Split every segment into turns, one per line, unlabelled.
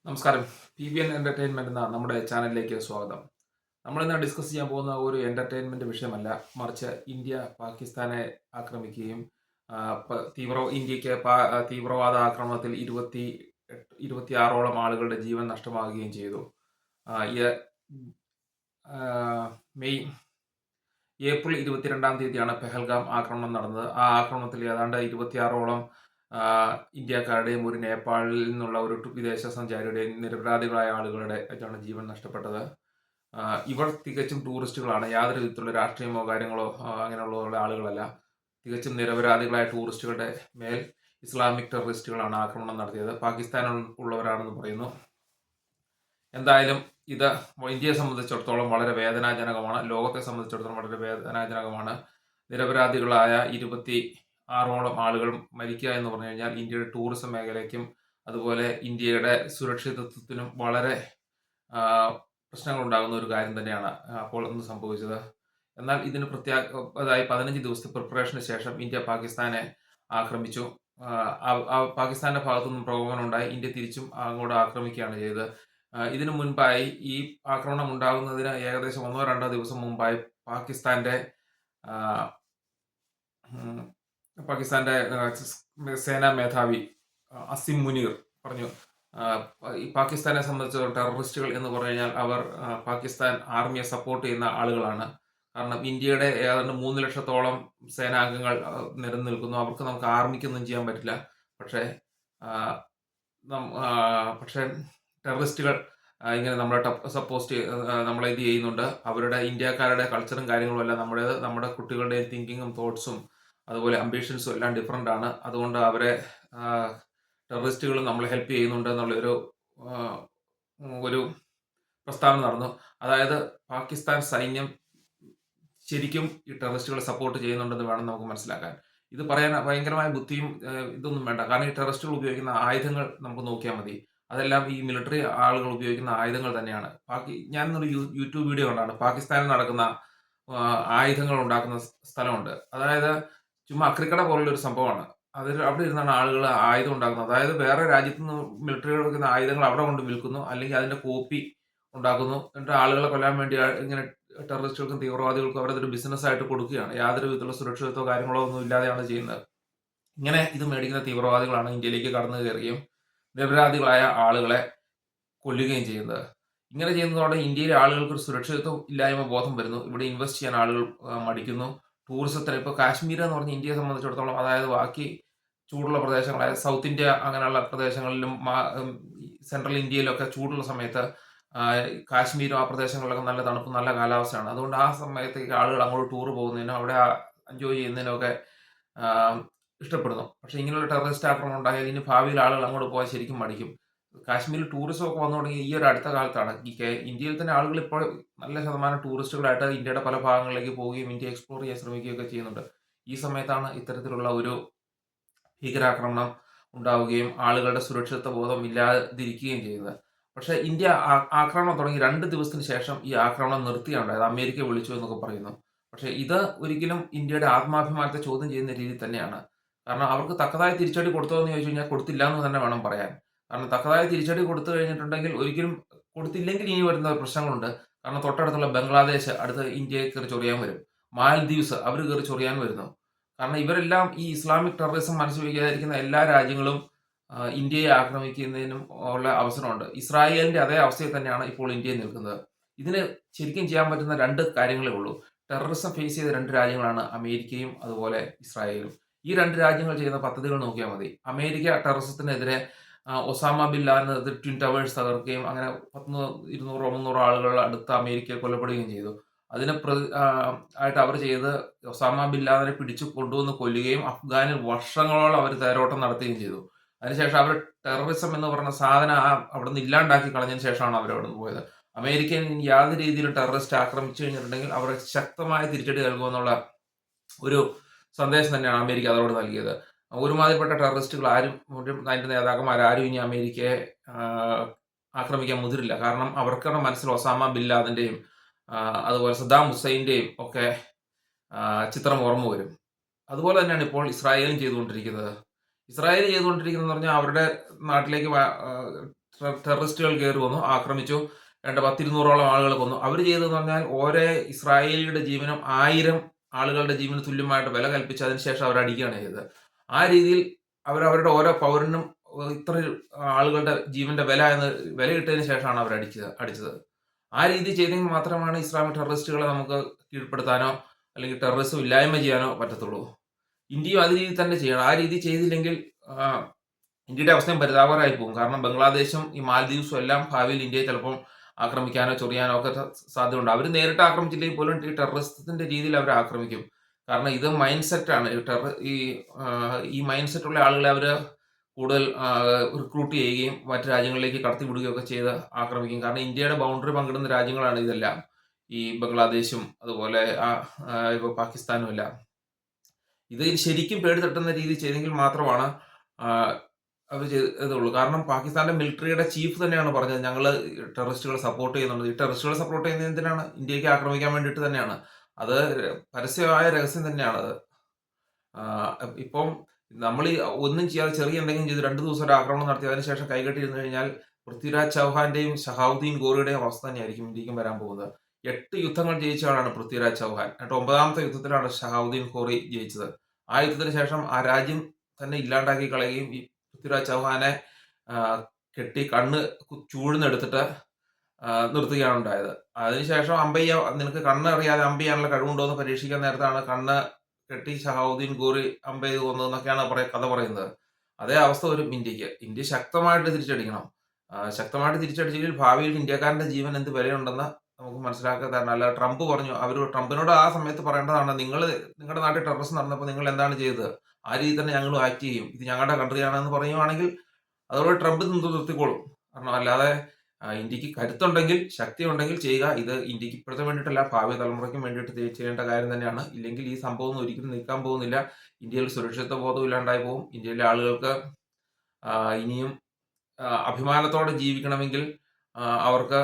നമസ്കാരം. PVN entertainment എന്ന നമ്മുടെ ചാനലിലേക്ക് സ്വാഗതം. നമ്മളിന്ന് ഡിസ്കസ് ചെയ്യാൻ പോകുന്ന ഒരു എന്റർടൈൻമെന്റ് വിഷയമല്ല, മറിച്ച് ഇന്ത്യ പാകിസ്ഥാനെ ആക്രമിക്കുകയും ഇന്ത്യക്ക് തീവ്രവാദ ആക്രമണത്തിൽ 26ഓളം ആളുകളുടെ ജീവൻ നഷ്ടമാകുകയും ചെയ്തു. ആ, ഈ- ആ, മെയ് ഏപ്രിൽ 22-ാം തീയതിയാണ് പെഹൽഗാം ആക്രമണം നടന്നത്. ആ ആക്രമണത്തിൽ ഏതാണ്ട് 26ഓളം ഇന്ത്യക്കാരുടെയും ഒരു നേപ്പാളിൽ നിന്നുള്ള ഒരു വിദേശ സഞ്ചാരിയുടെയും നിരപരാധികളായ ആളുകളുടെ ആണ് ജീവൻ നഷ്ടപ്പെട്ടത്. ഇവർ തികച്ചും ടൂറിസ്റ്റുകളാണ്. യാതൊരു വിധത്തിലുള്ള രാഷ്ട്രീയമോ കാര്യങ്ങളോ അങ്ങനെയുള്ള ആളുകളല്ല. തികച്ചും നിരപരാധികളായ ടൂറിസ്റ്റുകളുടെ മേൽ ഇസ്ലാമിക് ടെററിസ്റ്റുകളാണ് ആക്രമണം നടത്തിയത്. പാകിസ്ഥാനിൽ ഉള്ളവരാണെന്ന് പറയുന്നു. എന്തായാലും ഇത് ഇന്ത്യയെ സംബന്ധിച്ചിടത്തോളം വളരെ വേദനാജനകമാണ്. ലോകത്തെ സംബന്ധിച്ചിടത്തോളം വളരെ വേദനാജനകമാണ്. നിരപരാധികളായ 26ഓളം ആളുകൾ മരിക്കുക എന്ന് പറഞ്ഞു കഴിഞ്ഞാൽ ഇന്ത്യയുടെ ടൂറിസം മേഖലയ്ക്കും അതുപോലെ ഇന്ത്യയുടെ സുരക്ഷിതത്വത്തിനും വളരെ പ്രശ്നങ്ങൾ ഉണ്ടാകുന്ന ഒരു കാര്യം തന്നെയാണ് അപ്പോൾ ഒന്ന് സംഭവിച്ചത്. എന്നാൽ ഇതിന് അതായത് 15 ദിവസത്തെ പ്രിപ്പറേഷന് ശേഷം ഇന്ത്യ പാകിസ്ഥാനെ ആക്രമിച്ചു. പാകിസ്ഥാന്റെ ഭാഗത്തുനിന്നും പ്രകോപനം ഉണ്ടായി. ഇന്ത്യ തിരിച്ചും അങ്ങോട്ട് ആക്രമിക്കുകയാണ് ചെയ്തത്. ഇതിനു മുൻപായി ഈ ആക്രമണം ഉണ്ടാകുന്നതിന് ഏകദേശം 1-2 ദിവസം മുമ്പായി പാകിസ്ഥാന്റെ ആ, ഉം, പാകിസ്ഥാന്റെ സേനാ മേധാവി അസിം മുനീർ പറഞ്ഞു, ഈ പാകിസ്ഥാനെ സംബന്ധിച്ചിടത്തോളം ടെററിസ്റ്റുകൾ എന്ന് പറഞ്ഞു കഴിഞ്ഞാൽ അവർ പാകിസ്ഥാൻ ആർമിയെ സപ്പോർട്ട് ചെയ്യുന്ന ആളുകളാണ്. കാരണം ഇന്ത്യയുടെ ഏതാണ്ട് 3 ലക്ഷത്തോളം സേനാംഗങ്ങൾ നിലനിൽക്കുന്നു. അവർക്ക് നമുക്ക് ആർമിക്കൊന്നും ചെയ്യാൻ പറ്റില്ല. പക്ഷേ ആ, പക്ഷേ ടെററിസ്റ്റുകൾ ഇങ്ങനെ നമ്മളെ നമ്മളെ ഇത് ചെയ്യുന്നുണ്ട്. അവരുടെ ഇന്ത്യക്കാരുടെ കൾച്ചറും കാര്യങ്ങളും എല്ലാം നമ്മുടെ കുട്ടികളുടെ തിങ്കിങ്ങും തോട്ട്സും അതുപോലെ അംബിഷൻസും എല്ലാം ഡിഫറൻ്റ് ആണ്. അതുകൊണ്ട് അവരെ ടെററിസ്റ്റുകൾ നമ്മളെ ഹെൽപ്പ് ചെയ്യുന്നുണ്ട് എന്നുള്ള ഒരു പ്രസ്താവന നടന്നു. അതായത് പാകിസ്ഥാൻ സൈന്യം ശരിക്കും ഈ ടെററിസ്റ്റുകളെ സപ്പോർട്ട് ചെയ്യുന്നുണ്ടെന്ന് വേണം നമുക്ക് മനസ്സിലാക്കാൻ. ഇത് പറയാൻ ഭയങ്കരമായ ബുദ്ധിയും ഇതൊന്നും വേണ്ട. കാരണം ഈ ടെററിസ്റ്റുകൾ ഉപയോഗിക്കുന്ന ആയുധങ്ങൾ നമുക്ക് നോക്കിയാൽ മതി. അതെല്ലാം ഈ മിലിട്ടറി ആളുകൾ ഉപയോഗിക്കുന്ന ആയുധങ്ങൾ തന്നെയാണ്. ഞാനൊരു യൂട്യൂബ് വീഡിയോ കണ്ടാണ്. പാകിസ്ഥാനിൽ നടക്കുന്ന ആയുധങ്ങൾ ഉണ്ടാക്കുന്ന സ്ഥലമുണ്ട്. അതായത് ചുമ്മാ അക്രിക്കട പോലുള്ള ഒരു സംഭവമാണ്. അവിടെ ഇരുന്നാണ് ആളുകൾ ആയുധം ഉണ്ടാക്കുന്നത്. അതായത് വേറെ രാജ്യത്ത് നിന്ന് മിലിട്ടറി എടുക്കുന്ന ആയുധങ്ങൾ അവിടെ കൊണ്ട് വിൽക്കുന്നു. അല്ലെങ്കിൽ അതിന്റെ കോപ്പി ഉണ്ടാക്കുന്നു. എന്നിട്ട് ആളുകളെ കൊല്ലാൻ വേണ്ടി ഇങ്ങനെ ടെററിസ്റ്റുകൾക്കും തീവ്രവാദികൾക്കും അവരതൊരു ബിസിനസ് ആയിട്ട് കൊടുക്കുകയാണ്. യാതൊരു വിധത്തിലുള്ള സുരക്ഷിതത്വ കാര്യങ്ങളോ ഒന്നും ഇല്ലാതെയാണ് ചെയ്യുന്നത്. ഇങ്ങനെ ഇത് മേടിക്കുന്ന തീവ്രവാദികളാണ് ഇന്ത്യയിലേക്ക് കടന്നു കയറുകയും നിരപരാധികളായ ആളുകളെ കൊല്ലുകയും ചെയ്യുന്നത്. ഇങ്ങനെ ചെയ്യുന്നതോടെ ഇന്ത്യയിലെ ആളുകൾക്ക് ഒരു സുരക്ഷിതത്വം ഇല്ലായ്മ ബോധം വരുന്നു. ഇവിടെ ഇൻവെസ്റ്റ് ചെയ്യാൻ ആളുകൾ മടിക്കുന്നു. ടൂറിസത്തിന് ഇപ്പോൾ കാശ്മീർ എന്ന് പറഞ്ഞ ഇന്ത്യയെ സംബന്ധിച്ചിടത്തോളം, അതായത് ബാക്കി ചൂടുള്ള പ്രദേശങ്ങളായ സൗത്ത് ഇന്ത്യ അങ്ങനെയുള്ള പ്രദേശങ്ങളിലും സെൻട്രൽ ഇന്ത്യയിലൊക്കെ ചൂടുള്ള സമയത്ത് കാശ്മീരും ആ പ്രദേശങ്ങളിലൊക്കെ നല്ല തണുപ്പും നല്ല കാലാവസ്ഥയാണ്. അതുകൊണ്ട് ആ സമയത്തേക്ക് ആളുകൾ അങ്ങോട്ട് ടൂർ പോകുന്നതിനും അവിടെ എൻജോയ് ചെയ്യുന്നതിനും ഒക്കെ ഇഷ്ടപ്പെടുന്നു. പക്ഷേ ഇങ്ങനെയുള്ള ടെററിസ്റ്റ് ആക്രമണം ഉണ്ടായാൽ ഇനി ഭാവിയിൽ ആളുകൾ അങ്ങോട്ട് പോകാൻ ശരിക്കും മടിക്കും. കാശ്മീരിൽ ടൂറിസം ഒക്കെ വന്നു തുടങ്ങി ഈ ഒരു അടുത്ത കാലത്താണ്. ഇന്ത്യയിൽ തന്നെ ആളുകൾ ഇപ്പോൾ നല്ല ശതമാനം ടൂറിസ്റ്റുകളായിട്ട് ഇന്ത്യയുടെ പല ഭാഗങ്ങളിലേക്ക് പോവുകയും ഇന്ത്യ എക്സ്പ്ലോർ ചെയ്യാൻ ശ്രമിക്കുകയൊക്കെ ചെയ്യുന്നുണ്ട്. ഈ സമയത്താണ് ഇത്തരത്തിലുള്ള ഒരു ഭീകരാക്രമണം ഉണ്ടാവുകയും ആളുകളുടെ സുരക്ഷിതത്വ ബോധം ഇല്ലാതിരിക്കുകയും ചെയ്യുന്നത്. പക്ഷേ ഇന്ത്യ ആക്രമണം തുടങ്ങി 2 ദിവസത്തിന് ശേഷം ഈ ആക്രമണം നിർത്തുകയാണ് ഉണ്ടായത്. അമേരിക്ക വിളിച്ചു എന്നൊക്കെ പറയുന്നു. പക്ഷേ ഇത് ഒരിക്കലും ഇന്ത്യയുടെ ആത്മാഭിമാനത്തെ ചോദ്യം ചെയ്യുന്ന രീതി തന്നെയാണ്. കാരണം അവർക്ക് തക്കതായ തിരിച്ചടി കൊടുത്തോ എന്ന് ചോദിച്ചു കഴിഞ്ഞാൽ കൊടുത്തില്ല എന്ന് തന്നെ വേണം പറയാൻ. കാരണം തക്കതായ തിരിച്ചടി കൊടുത്തു കഴിഞ്ഞിട്ടുണ്ടെങ്കിൽ ഒരിക്കലും കൊടുത്തില്ലെങ്കിൽ ഇനി വരുന്ന പ്രശ്നങ്ങളുണ്ട്. കാരണം തൊട്ടടുത്തുള്ള ബംഗ്ലാദേശ് അടുത്ത് ഇന്ത്യയെ കയറി ചൊറിയാൻ വരും. മാൽദീവ്സ് അവർ കയറി ചൊറിയാൻ വരുന്നു. കാരണം ഇവരെല്ലാം ഈ ഇസ്ലാമിക് ടെററിസം മനസ്സിൽ വയ്ക്കാതിരിക്കുന്ന എല്ലാ രാജ്യങ്ങളും ഇന്ത്യയെ ആക്രമിക്കുന്നതിനും ഉള്ള അവസരമുണ്ട്. ഇസ്രായേലിന്റെ അതേ അവസ്ഥയിൽ തന്നെയാണ് ഇപ്പോൾ ഇന്ത്യ നിൽക്കുന്നത്. ഇതിന് ശരിക്കും ചെയ്യാൻ പറ്റുന്ന 2 കാര്യങ്ങളേ ഉള്ളൂ. ടെററിസം ഫേസ് ചെയ്ത 2 രാജ്യങ്ങളാണ് അമേരിക്കയും അതുപോലെ ഇസ്രായേലും. ഈ 2 രാജ്യങ്ങൾ ചെയ്യുന്ന പദ്ധതികൾ നോക്കിയാൽ മതി. അമേരിക്ക ടെററിസത്തിനെതിരെ Osama bin Laden twin towers തകർക്കുകയും അങ്ങനെ 200 300 ആളുകൾ അടുത്ത അമേരിക്കയിൽ കൊല്ലപ്പെടുകയും ചെയ്തു. അതിന് ആയിട്ട് അവർ ചെയ്തത് ഒസാമ ബിൻ ലാദനെ പിടിച്ചു കൊണ്ടുവന്ന് കൊല്ലുകയും അഫ്ഗാനിൽ വർഷങ്ങളോളം അവർ തേരോട്ടം നടത്തുകയും ചെയ്തു. അതിനുശേഷം അവർ ടെററിസം എന്ന് പറഞ്ഞ സാധനം അവിടുന്ന് ഇല്ലാണ്ടാക്കി കളഞ്ഞതിന് ശേഷമാണ് അവർ അവിടുന്ന് പോയത്. അമേരിക്കൻ യാതൊരു രീതിയിലും ടെററിസ്റ്റ് ആക്രമിച്ചു കഴിഞ്ഞിട്ടുണ്ടെങ്കിൽ അവർ ശക്തമായ തിരിച്ചടി നൽകുമെന്നുള്ള ഒരു സന്ദേശം തന്നെയാണ് അമേരിക്ക അതോട് നൽകിയത്. ഒരുമാതിരിപ്പെട്ട ടെററിസ്റ്റുകൾ ആരും അതിന്റെ നേതാക്കന്മാർ ആരും ഇനി അമേരിക്കയെ ആക്രമിക്കാൻ മുതിരില്ല. കാരണം അവർക്കുടെ മനസ്സിൽ ഒസാമ ബിൻ ലാദന്റെയും അതുപോലെ സദ്ദാം ഹുസൈന്റെയും ഒക്കെ ചിത്രം ഓർമ്മ വരും. അതുപോലെ തന്നെയാണ് ഇപ്പോൾ ഇസ്രായേലും ചെയ്തുകൊണ്ടിരിക്കുന്നത്. ഇസ്രായേൽ ചെയ്തുകൊണ്ടിരിക്കുന്നതെന്ന് പറഞ്ഞാൽ അവരുടെ നാട്ടിലേക്ക് ടെററിസ്റ്റുകൾ കയറി വന്നു, ആക്രമിച്ചു. ഏതാണ്ട് 10, 200ഓളം ആളുകളെ കൊന്നു. അവർ ചെയ്തതെന്ന് പറഞ്ഞാൽ ഓരോ ഇസ്രായേലിയുടെ ജീവനും 1000 ആളുകളുടെ ജീവന് തുല്യമായിട്ട് വില കൽപ്പിച്ച് അതിനുശേഷം അവർ അടിക്കുകയാണ് ചെയ്തത്. ആ രീതിയിൽ അവരവരുടെ ഓരോ പൗരനും ഇത്ര ആളുകളുടെ ജീവന്റെ വിലയിട്ടതിന് ശേഷമാണ് അവർ അടിച്ചത്. ആ രീതി ചെയ്തെങ്കിൽ മാത്രമാണ് ഇസ്ലാമിക് ടെററിസ്റ്റുകളെ നമുക്ക് കീഴ്പ്പെടുത്താനോ അല്ലെങ്കിൽ ടെററിസം ഇല്ലായ്മ ചെയ്യാനോ പറ്റത്തുള്ളൂ. ഇന്ത്യയും അത് രീതി തന്നെ ചെയ്യണം. ആ രീതി ചെയ്തില്ലെങ്കിൽ ഇന്ത്യയുടെ അവസ്ഥയും പരിതാപകരമായി പോകും. കാരണം ബംഗ്ലാദേശും ഈ മാൽദീവ്സും എല്ലാം ഭാവിയിൽ ഇന്ത്യയെ ചിലപ്പം ആക്രമിക്കാനോ ചൊറിയാനോ ഒക്കെ സാധ്യതയുണ്ട്. അവർ നേരിട്ട് ആക്രമിച്ചില്ലെങ്കിൽ പോലും ഈ ടെററിസത്തിന്റെ രീതിയിൽ അവർ ആക്രമിക്കും. കാരണം ഇത് മൈൻഡ് സെറ്റാണ്. ഈ മൈൻഡ് സെറ്റുള്ള ആളുകളെ അവർ കൂടുതൽ റിക്രൂട്ട് ചെയ്യുകയും മറ്റ് രാജ്യങ്ങളിലേക്ക് കടത്തിവിടുകയും ഒക്കെ ചെയ്ത് ആക്രമിക്കും. കാരണം ഇന്ത്യയുടെ ബൗണ്ടറി പങ്കിടുന്ന രാജ്യങ്ങളാണ് ഇതെല്ലാം. ഈ ബംഗ്ലാദേശും അതുപോലെ ഇപ്പോൾ പാകിസ്ഥാനും എല്ലാം. ഇത് ശരിക്കും പേടി തട്ടുന്ന രീതിയിൽ ചെയ്തെങ്കിൽ മാത്രമാണ് അവർ ചെയ്തതുള്ളൂ. കാരണം പാകിസ്ഥാന്റെ മിലിറ്ററിയുടെ ചീഫ് തന്നെയാണ് പറഞ്ഞത്, ഞങ്ങൾ ടെററിസ്റ്റുകളെ സപ്പോർട്ട് ചെയ്യുന്നുണ്ട്. ഈ ടെററിസ്റ്റുകളെ സപ്പോർട്ട് ചെയ്യുന്നത് എന്തിനാണ്? ഇന്ത്യക്ക് ആക്രമിക്കാൻ വേണ്ടിയിട്ട് തന്നെയാണ്. അത് പരസ്യമായ രഹസ്യം തന്നെയാണത്. ഇപ്പം നമ്മൾ ഈ ഒന്നും ചെയ്യാതെ ചെറിയ എന്തെങ്കിലും ചെയ്ത് 2 ദിവസം ഒരു ആക്രമണം നടത്തി അതിനുശേഷം കൈകെട്ടിയിരുന്നു കഴിഞ്ഞാൽ പൃഥ്വിരാജ് ചൗഹാന്റെയും ഷഹാബുദ്ദീൻ ഗോറിയുടെയും അവസ്ഥ തന്നെയായിരിക്കും ഇന്ത്യക്കും വരാൻ പോകുന്നത്. 8 യുദ്ധങ്ങൾ ജയിച്ച ആളാണ് പൃഥ്വിരാജ് ചൗഹാൻ. എന്നിട്ട് 9ാമത്തെ യുദ്ധത്തിലാണ് ഷഹാബുദ്ദീൻ ഗോറി ജയിച്ചത്. ആ യുദ്ധത്തിന് ശേഷം ആ രാജ്യം തന്നെ ഇല്ലാണ്ടാക്കി കളയുകയും ഈ പൃഥ്വിരാജ് ചൗഹാനെ കെട്ടി കണ്ണ് ചൂഴ്ന്നെടുത്തിട്ട് നിർത്തുകയാണ് ഉണ്ടായത്. അതിനുശേഷം നിനക്ക് കണ്ണറിയാതെ അമ്പ് ചെയ്യാനുള്ള കഴിവുണ്ടോ എന്ന് പരീക്ഷിക്കാൻ നേരത്താണ് കണ്ണ് കെട്ടി ഷഹാബുദ്ദീൻ ഗോറി അമ്പ് ചെയ്ത് കൊന്നതെന്നൊക്കെയാണ് കഥ പറയുന്നത്. അതേ അവസ്ഥ വരും ഇന്ത്യക്ക്. ഇന്ത്യ ശക്തമായിട്ട് തിരിച്ചടിക്കണം. ശക്തമായിട്ട് തിരിച്ചടിച്ചെങ്കിൽ ഭാവിയിൽ ഇന്ത്യക്കാരന്റെ ജീവൻ എന്ത് വിലയുണ്ടെന്ന് നമുക്ക് മനസ്സിലാക്കാൻ തരണം. അല്ലാതെ ട്രംപ് പറഞ്ഞു, ട്രംപിനോട് ആ സമയത്ത് പറയേണ്ടതാണ്, നിങ്ങളുടെ നാട്ടിൽ ടെററിസം നടന്നപ്പോൾ നിങ്ങൾ എന്താണ് ചെയ്തത്? ആ രീതി തന്നെ ഞങ്ങളും ആക്ട് ചെയ്യും. ഇത് ഞങ്ങളുടെ കൺട്രിയാണെന്ന് പറയുവാണെങ്കിൽ അതോടെ ട്രംപ് നിർത്തിക്കോളും. കാരണം അല്ലാതെ ഇന്ത്യക്ക് കരുത്തുണ്ടെങ്കിൽ, ശക്തിയുണ്ടെങ്കിൽ ചെയ്യുക. ഇത് ഇന്ത്യക്ക് ഇപ്പോഴത്തെ വേണ്ടിയിട്ടല്ല, ഭാവി തലമുറയ്ക്കും വേണ്ടിയിട്ട് ചെയ്യേണ്ട കാര്യം തന്നെയാണ്. ഇല്ലെങ്കിൽ ഈ സംഭവം ഒന്നും ഒരിക്കലും നിൽക്കാൻ പോകുന്നില്ല. ഇന്ത്യയിൽ സുരക്ഷിതത്വ ബോധം ഇല്ലാണ്ടായി പോകും. ഇന്ത്യയിലെ ആളുകൾക്ക് ഇനിയും അഭിമാനത്തോടെ ജീവിക്കണമെങ്കിൽ അവർക്ക്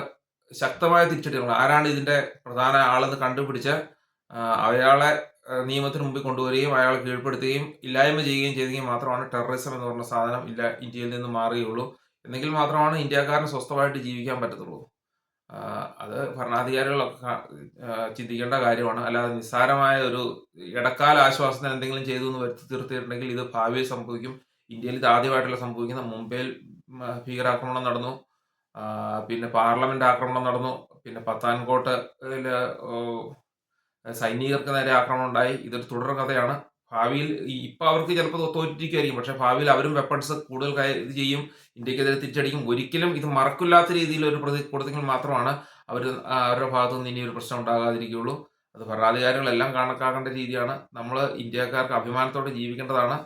ശക്തമായ തിരിച്ചടികൾ, ആരാണ് ഇതിന്റെ പ്രധാന ആളെന്ന് കണ്ടുപിടിച്ച് അയാളെ നിയമത്തിന് മുമ്പിൽ കൊണ്ടുവരികയും അയാളെ കീഴ്പ്പെടുത്തുകയും ഇല്ലായ്മ ചെയ്യുകയും ചെയ്തെങ്കിൽ മാത്രമാണ് ടെററിസം എന്ന് പറഞ്ഞ സാധനം ഇന്ത്യയിൽ നിന്ന് മാറുകയുള്ളൂ. എന്നെങ്കിൽ മാത്രമാണ് ഇന്ത്യക്കാരന് സ്വസ്ഥമായിട്ട് ജീവിക്കാൻ പറ്റത്തുള്ളൂ. അത് ഭരണാധികാരികളൊക്കെ ചിന്തിക്കേണ്ട കാര്യമാണ്. അല്ലാതെ നിസ്സാരമായ ഒരു ഇടക്കാല ആശ്വാസത്തിന് എന്തെങ്കിലും ചെയ്തു എന്ന് വരുത്തി തീർത്തിട്ടുണ്ടെങ്കിൽ ഇത് ഭാവിയിൽ സംഭവിക്കും. ഇന്ത്യയിൽ ഇത് ആദ്യമായിട്ടല്ല സംഭവിക്കുന്നത്. മുംബൈയിൽ ഭീകരാക്രമണം നടന്നു, പിന്നെ പാർലമെന്റ് ആക്രമണം നടന്നു, പിന്നെ പത്താൻകോട്ടിൽ സൈനികർക്ക് നേരെ ആക്രമണം ഉണ്ടായി. ഇതൊരു തുടർ കഥയാണ്. ഭാവിയിൽ ഇപ്പൊ അവർക്ക് ചിലപ്പോൾ തോറ്റിരിക്കുമായിരിക്കും, പക്ഷെ ഭാവിയിൽ അവരും വെപ്പൺസ് കൂടുതൽ ഇത് ചെയ്യും, ഇന്ത്യക്കെതിരെ തിരിച്ചടിക്കും. ഒരിക്കലും ഇത് മറക്കില്ലാത്ത രീതിയിൽ ഒരു കൊടുത്തെങ്കിൽ മാത്രമാണ് അവരുടെ ഭാഗത്തു നിന്ന് ഇനി ഒരു പ്രശ്നം ഉണ്ടാകാതിരിക്കുകയുള്ളൂ. അത് ഭരണാധികാരികളെല്ലാം കണക്കാക്കേണ്ട രീതിയാണ്. നമ്മൾ ഇന്ത്യക്കാർക്ക് അഭിമാനത്തോടെ ജീവിക്കേണ്ടതാണ്.